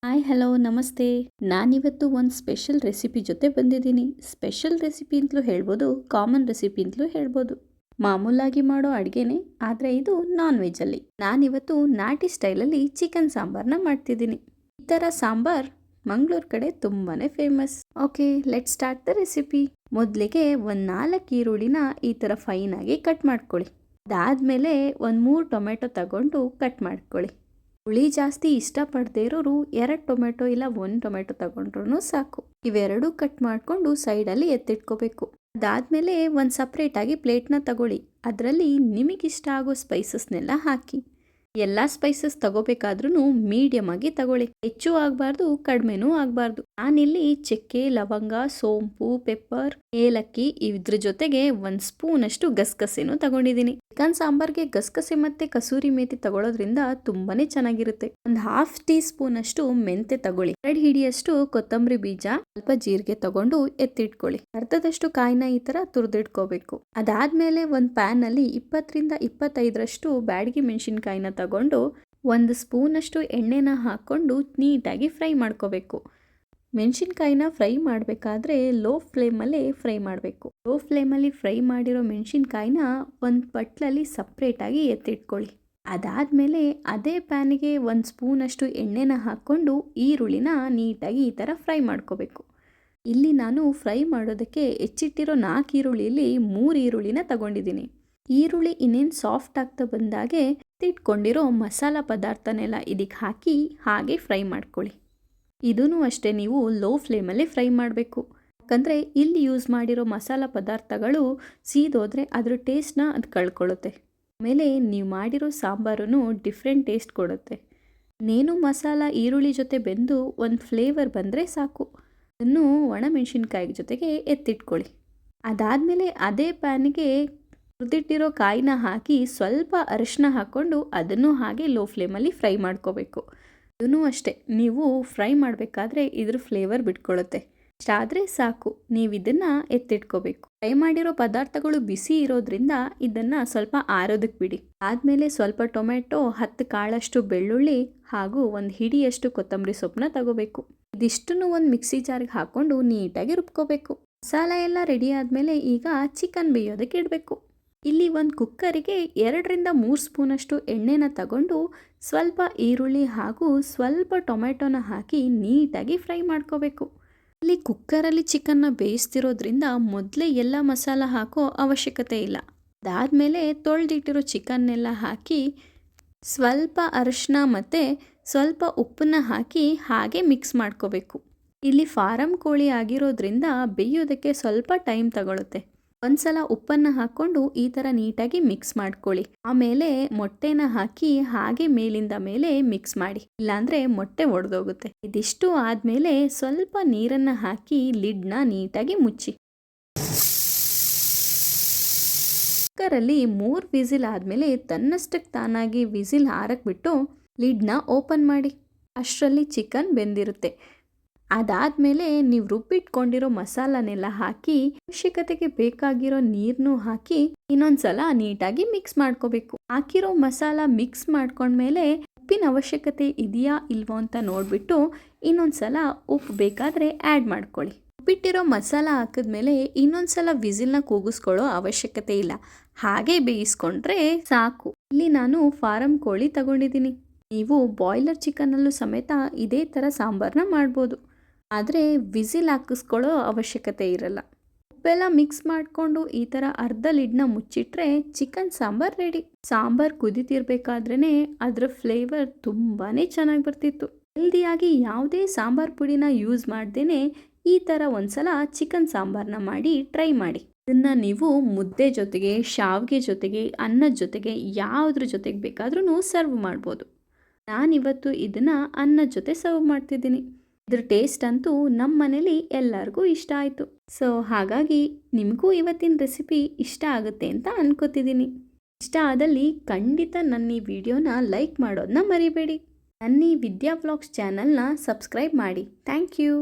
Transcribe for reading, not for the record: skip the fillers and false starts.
Hi hello ನಮಸ್ತೆ. ನಾನಿವತ್ತು ಒಂದು ಸ್ಪೆಷಲ್ ರೆಸಿಪಿ ಜೊತೆ ಬಂದಿದ್ದೀನಿ. ಸ್ಪೆಷಲ್ ರೆಸಿಪಿ ಅಂತಲೂ ಹೇಳ್ಬೋದು, ಕಾಮನ್ ರೆಸಿಪಿ ಅಂತಲೂ ಹೇಳ್ಬೋದು. ಮಾಮೂಲಾಗಿ ಮಾಡೋ ಅಡುಗೆನೇ, ಆದರೆ ಇದು ನಾನ್ ವೆಜ್ಜಲ್ಲಿ. ನಾನಿವತ್ತು ನಾಟಿ ಸ್ಟೈಲಲ್ಲಿ ಚಿಕನ್ ಸಾಂಬಾರನ್ನ ಮಾಡ್ತಿದ್ದೀನಿ. ಈ ಥರ ಸಾಂಬಾರ್ ಮಂಗಳೂರು ಕಡೆ ತುಂಬಾ famous. Okay, let start the recipe. ಮೊದಲಿಗೆ ಒಂದು 4 ಈರುಳ್ಳಿನ ಈ ಥರ ಫೈನಾಗಿ ಕಟ್ ಮಾಡ್ಕೊಳ್ಳಿ. ಅದಾದಮೇಲೆ ಒಂದು 3 ಟೊಮೆಟೊ ತಗೊಂಡು ಕಟ್ ಮಾಡ್ಕೊಳ್ಳಿ. ಹುಳಿ ಜಾಸ್ತಿ ಇಷ್ಟಪಡದೇ ಇರೋರು 2 ಟೊಮೆಟೊ ಇಲ್ಲ 1 ಟೊಮೆಟೊ ತಗೊಂಡ್ರೂ ಸಾಕು. ಇವೆರಡೂ ಕಟ್ ಮಾಡಿಕೊಂಡು ಸೈಡಲ್ಲಿ ಎತ್ತಿಟ್ಕೋಬೇಕು. ಅದಾದಮೇಲೆ ಒಂದು ಸಪ್ರೇಟಾಗಿ ಪ್ಲೇಟ್ನ ತಗೊಳ್ಳಿ. ಅದರಲ್ಲಿ ನಿಮಗಿಷ್ಟ ಆಗೋ ಸ್ಪೈಸಸ್ನೆಲ್ಲ ಹಾಕಿ. ಎಲ್ಲ ಸ್ಪೈಸಸ್ ತಗೋಬೇಕಾದ್ರೂ ಮೀಡಿಯಮ್ ಆಗಿ ತಗೊಳ್ಳಿ. ಹೆಚ್ಚು ಆಗಬಾರ್ದು, ಕಡಿಮೆನೂ ಆಗಬಾರ್ದು. ನಾನಿಲ್ಲಿ ಚಕ್ಕೆ, ಲವಂಗ, ಸೋಂಪು, ಪೆಪ್ಪರ್, ಏಲಕ್ಕಿ ಇದ್ರ ಜೊತೆಗೆ 1 ಸ್ಪೂನ್ ಅಷ್ಟು ಗಸಗಸೆನೂ ತಗೊಂಡಿದ್ದೀನಿ. ಚಿಕನ್ ಸಾಂಬಾರ್ಗೆ ಗಸಗಸೆ ಮತ್ತೆ ಕಸೂರಿ ಮೇಥಿ ತಗೊಳ್ಳೋದ್ರಿಂದ ತುಂಬಾನೇ ಚೆನ್ನಾಗಿರುತ್ತೆ. ಒಂದು 1/2 ಟೀ ಸ್ಪೂನ್ ಅಷ್ಟು ಮೆಂತೆ ತಗೊಳ್ಳಿ. 2 ಹಿಡಿಯಷ್ಟು ಕೊತ್ತಂಬರಿ ಬೀಜ, ಸ್ವಲ್ಪ ಜೀರಿಗೆ ತಗೊಂಡು ಎತ್ತಿಟ್ಕೊಳ್ಳಿ. ಅರ್ಧದಷ್ಟು ಕಾಯಿನ ಈ ತರ ತುರಿದಿಟ್ಕೋಬೇಕು. ಅದಾದ್ಮೇಲೆ ಒಂದು ಪ್ಯಾನ್ ಅಲ್ಲಿ 20 ರಿಂದ 25ರಷ್ಟು ಬ್ಯಾಡಗಿ ಮೆಣಸಿನಕಾಯಿನ ತಗೊಂಡು 1 ಸ್ಪೂನ್ ಅಷ್ಟು ಎಣ್ಣೆನ ಹಾಕೊಂಡು ನೀಟಾಗಿ ಫ್ರೈ ಮಾಡ್ಕೋಬೇಕು. ಮೆಣಸಿನ್ಕಾಯಿನ ಫ್ರೈ ಮಾಡಬೇಕಾದ್ರೆ ಲೋ ಫ್ಲೇಮಲ್ಲೇ ಫ್ರೈ ಮಾಡಬೇಕು. ಲೋ ಫ್ಲೇಮಲ್ಲಿ ಫ್ರೈ ಮಾಡಿರೋ ಮೆಣಸಿನ್ಕಾಯಿನ ಒಂದು ಪಟ್ಲಲ್ಲಿ ಸಪ್ರೇಟಾಗಿ ಎತ್ತಿಟ್ಕೊಳ್ಳಿ. ಅದಾದಮೇಲೆ ಅದೇ ಪ್ಯಾನಿಗೆ 1 ಸ್ಪೂನ್ ಅಷ್ಟು ಎಣ್ಣೆನ ಹಾಕ್ಕೊಂಡು ಈರುಳ್ಳಿನ ನೀಟಾಗಿ ಈ ಥರ ಫ್ರೈ ಮಾಡ್ಕೋಬೇಕು. ಇಲ್ಲಿ ನಾನು ಫ್ರೈ ಮಾಡೋದಕ್ಕೆ ಹೆಚ್ಚಿಟ್ಟಿರೋ 4 ಈರುಳ್ಳಿಯಲ್ಲಿ 3 ಈರುಳ್ಳಿನ ತಗೊಂಡಿದ್ದೀನಿ. ಈರುಳ್ಳಿ ಇನ್ನೇನು ಸಾಫ್ಟ್ ಆಗ್ತಾ ಬಂದಾಗೆ ಎತ್ತಿಟ್ಕೊಂಡಿರೋ ಮಸಾಲ ಪದಾರ್ಥನೆಲ್ಲ ಇದಕ್ಕೆ ಹಾಕಿ ಹಾಗೆ ಫ್ರೈ ಮಾಡ್ಕೊಳ್ಳಿ. ಇದೂ ಅಷ್ಟೇ, ನೀವು ಲೋ ಫ್ಲೇಮಲ್ಲಿ ಫ್ರೈ ಮಾಡಬೇಕು. ಯಾಕಂದರೆ ಇಲ್ಲಿ ಯೂಸ್ ಮಾಡಿರೋ ಮಸಾಲ ಪದಾರ್ಥಗಳು ಸೀದೋದ್ರೆ ಅದ್ರ ಟೇಸ್ಟ್ನ ಅದು ಕಳ್ಕೊಳ್ಳುತ್ತೆ. ಆಮೇಲೆ ನೀವು ಮಾಡಿರೋ ಸಾಂಬಾರು ಡಿಫ್ರೆಂಟ್ ಟೇಸ್ಟ್ ಕೊಡುತ್ತೆ. ಇನ್ನೇನು ಮಸಾಲ ಈರುಳ್ಳಿ ಜೊತೆ ಬೆಂದು ಒಂದು ಫ್ಲೇವರ್ ಬಂದರೆ ಸಾಕು. ಅದನ್ನು ಒಣಮೆಣಸಿನ್ಕಾಯಿ ಜೊತೆಗೆ ಎತ್ತಿಟ್ಕೊಳ್ಳಿ. ಅದಾದಮೇಲೆ ಅದೇ ಪ್ಯಾನಿಗೆ ಹುರಿದಿಟ್ಟಿರೋ ಕಾಯಿನ ಹಾಕಿ ಸ್ವಲ್ಪ ಅರಿಶಿನ ಹಾಕ್ಕೊಂಡು ಅದನ್ನು ಹಾಗೆ ಲೋ ಫ್ಲೇಮಲ್ಲಿ ಫ್ರೈ ಮಾಡ್ಕೋಬೇಕು. ಇದೂ ಅಷ್ಟೇ, ನೀವು ಫ್ರೈ ಮಾಡಬೇಕಾದ್ರೆ ಇದ್ರ ಫ್ಲೇವರ್ ಬಿಟ್ಕೊಳ್ಳುತ್ತೆ. ಇಷ್ಟಾದರೆ ಸಾಕು, ನೀವು ಇದನ್ನು ಎತ್ತಿಟ್ಕೋಬೇಕು. ಫ್ರೈ ಮಾಡಿರೋ ಪದಾರ್ಥಗಳು ಬಿಸಿ ಇರೋದ್ರಿಂದ ಇದನ್ನು ಸ್ವಲ್ಪ ಆರೋದಕ್ಕೆ ಬಿಡಿ. ಆದಮೇಲೆ ಸ್ವಲ್ಪ ಟೊಮೆಟೊ, 10 ಕಾಳಷ್ಟು ಬೆಳ್ಳುಳ್ಳಿ ಹಾಗೂ 1 ಹಿಡಿಯಷ್ಟು ಕೊತ್ತಂಬರಿ ಸೊಪ್ಪನ್ನ ತಗೋಬೇಕು. ಇದಿಷ್ಟನ್ನು ಒಂದು ಮಿಕ್ಸಿ ಜಾರ್ಗೆ ಹಾಕ್ಕೊಂಡು ನೀಟಾಗಿ ರುಬ್ಕೋಬೇಕು. ಮಸಾಲ ಎಲ್ಲ ರೆಡಿ ಆದಮೇಲೆ ಈಗ ಚಿಕನ್ ಬೇಯೋದಕ್ಕೆ ಇಡಬೇಕು. ಇಲ್ಲಿ ಒಂದು ಕುಕ್ಕರಿಗೆ 2 ರಿಂದ 3 ಸ್ಪೂನಷ್ಟು ಎಣ್ಣೆನ ತಗೊಂಡು ಸ್ವಲ್ಪ ಈರುಳ್ಳಿ ಹಾಗೂ ಸ್ವಲ್ಪ ಟೊಮೆಟೊನ ಹಾಕಿ ನೀಟಾಗಿ ಫ್ರೈ ಮಾಡ್ಕೋಬೇಕು. ಇಲ್ಲಿ ಕುಕ್ಕರಲ್ಲಿ ಚಿಕನ್ನ ಬೇಯಿಸ್ತಿರೋದ್ರಿಂದ ಮೊದಲೇ ಎಲ್ಲ ಮಸಾಲ ಹಾಕೋ ಅವಶ್ಯಕತೆ ಇಲ್ಲ. ಅದಾದಮೇಲೆ ತೊಳೆದಿಟ್ಟಿರೋ ಚಿಕನ್ನೆಲ್ಲ ಹಾಕಿ ಸ್ವಲ್ಪ ಅರಿಶಿನ ಮತ್ತು ಸ್ವಲ್ಪ ಉಪ್ಪನ್ನ ಹಾಕಿ ಹಾಗೆ ಮಿಕ್ಸ್ ಮಾಡ್ಕೋಬೇಕು. ಇಲ್ಲಿ ಫಾರಂ ಕೋಳಿ ಆಗಿರೋದ್ರಿಂದ ಬೇಯೋದಕ್ಕೆ ಸ್ವಲ್ಪ ಟೈಮ್ ತಗೊಳುತ್ತೆ. ಒಂದ್ಸಲ ಉಪ್ಪನ್ನು ಹಾಕ್ಕೊಂಡು ಈ ಥರ ನೀಟಾಗಿ ಮಿಕ್ಸ್ ಮಾಡ್ಕೊಳ್ಳಿ. ಆಮೇಲೆ ಮೊಟ್ಟೆನ ಹಾಕಿ ಹಾಗೆ ಮೇಲಿಂದ ಮೇಲೆ ಮಿಕ್ಸ್ ಮಾಡಿ, ಇಲ್ಲಾಂದರೆ ಮೊಟ್ಟೆ ಒಡೆದೋಗುತ್ತೆ. ಇದಿಷ್ಟು ಆದಮೇಲೆ ಸ್ವಲ್ಪ ನೀರನ್ನು ಹಾಕಿ ಲಿಡ್ನ ನೀಟಾಗಿ ಮುಚ್ಚಿ. ಕುಕ್ಕರಲ್ಲಿ 3 ವಿಸಿಲ್ ಆದಮೇಲೆ ತನ್ನಷ್ಟಕ್ಕೆ ತಾನಾಗಿ ವಿಸಿಲ್ ಹಾರಕ್ಕೆ ಬಿಟ್ಟು ಲಿಡ್ನ ಓಪನ್ ಮಾಡಿ. ಅಷ್ಟರಲ್ಲಿ ಚಿಕನ್ ಬೆಂದಿರುತ್ತೆ. ಅದಾದಮೇಲೆ ನೀವು ರುಬ್ಬಿಟ್ಕೊಂಡಿರೋ ಮಸಾಲನೆಲ್ಲ ಹಾಕಿ ಅವಶ್ಯಕತೆಗೆ ಬೇಕಾಗಿರೋ ನೀರನ್ನು ಹಾಕಿ ಇನ್ನೊಂದ್ಸಲ ನೀಟಾಗಿ ಮಿಕ್ಸ್ ಮಾಡ್ಕೋಬೇಕು. ಹಾಕಿರೋ ಮಸಾಲ ಮಿಕ್ಸ್ ಮಾಡ್ಕೊಂಡ್ಮೇಲೆ ಉಪ್ಪಿನ ಅವಶ್ಯಕತೆ ಇದೆಯಾ ಇಲ್ವೋ ಅಂತ ನೋಡಿಬಿಟ್ಟು ಇನ್ನೊಂದ್ಸಲ ಉಪ್ಪು ಬೇಕಾದರೆ ಆ್ಯಡ್ ಮಾಡ್ಕೊಳ್ಳಿ. ಉಪ್ಪಿಟ್ಟಿರೋ ಮಸಾಲ ಹಾಕಿದ್ಮೇಲೆ ಇನ್ನೊಂದ್ಸಲ ವಿಸಿಲ್ನ ಕೂಗಿಸ್ಕೊಳ್ಳೋ ಅವಶ್ಯಕತೆ ಇಲ್ಲ, ಹಾಗೆ ಬೇಯಿಸ್ಕೊಂಡ್ರೆ ಸಾಕು. ಇಲ್ಲಿ ನಾನು ಫಾರಂ ಕೋಳಿ ತಗೊಂಡಿದ್ದೀನಿ. ನೀವು ಬಾಯ್ಲರ್ ಚಿಕನಲ್ಲೂ ಸಮೇತ ಇದೇ ಥರ ಸಾಂಬಾರನ್ನ ಮಾಡ್ಬೋದು, ಆದರೆ ವಿಸಿಲ್ ಹಾಕಿಸ್ಕೊಳ್ಳೋ ಅವಶ್ಯಕತೆ ಇರಲ್ಲ. ಉಪ್ಪೆಲ್ಲ ಮಿಕ್ಸ್ ಮಾಡಿಕೊಂಡು ಈ ಥರ ಅರ್ಧ ಲಿಡ್ನ ಮುಚ್ಚಿಟ್ರೆ ಚಿಕನ್ ಸಾಂಬಾರ್ ರೆಡಿ. ಸಾಂಬಾರ್ ಕುದಿತಿರ್ಬೇಕಾದ್ರೇ ಅದರ ಫ್ಲೇವರ್ ತುಂಬಾ ಚೆನ್ನಾಗಿ ಬರ್ತಿತ್ತು. ಹೆಲ್ದಿಯಾಗಿ ಯಾವುದೇ ಸಾಂಬಾರ್ ಪುಡಿನ ಯೂಸ್ ಮಾಡ್ದೇ ಈ ಥರ ಒಂದ್ಸಲ ಚಿಕನ್ ಸಾಂಬಾರನ್ನ ಮಾಡಿ ಟ್ರೈ ಮಾಡಿ. ಇದನ್ನು ನೀವು ಮುದ್ದೆ ಜೊತೆಗೆ, ಶಾವಿಗೆ ಜೊತೆಗೆ, ಅನ್ನದ ಜೊತೆಗೆ ಯಾವುದ್ರ ಜೊತೆಗೆ ಬೇಕಾದ್ರೂ ಸರ್ವ್ ಮಾಡ್ಬೋದು. ನಾನಿವತ್ತು ಇದನ್ನು ಅನ್ನದ ಜೊತೆ ಸರ್ವ್ ಮಾಡ್ತಿದ್ದೀನಿ. ಇದ್ರ ಟೇಸ್ಟ್ ಅಂತೂ ನಮ್ಮ ಮನೇಲಿ ಎಲ್ಲರಿಗೂ ಇಷ್ಟ ಆಯಿತು. ಸೊ ಹಾಗಾಗಿ ನಿಮಗೂ ಇವತ್ತಿನ ರೆಸಿಪಿ ಇಷ್ಟ ಆಗುತ್ತೆ ಅಂತ ಅನ್ಕೋತಿದ್ದೀನಿ. ಇಷ್ಟ ಆದಲ್ಲಿ ಖಂಡಿತ ನನ್ನ ಈ ವಿಡಿಯೋನ ಲೈಕ್ ಮಾಡೋದನ್ನ ಮರಿಬೇಡಿ. ನನ್ನ ಈ ವಿದ್ಯಾ ವ್ಲಾಗ್ಸ್ ಚಾನಲ್ನ ಸಬ್ಸ್ಕ್ರೈಬ್ ಮಾಡಿ. Thank you.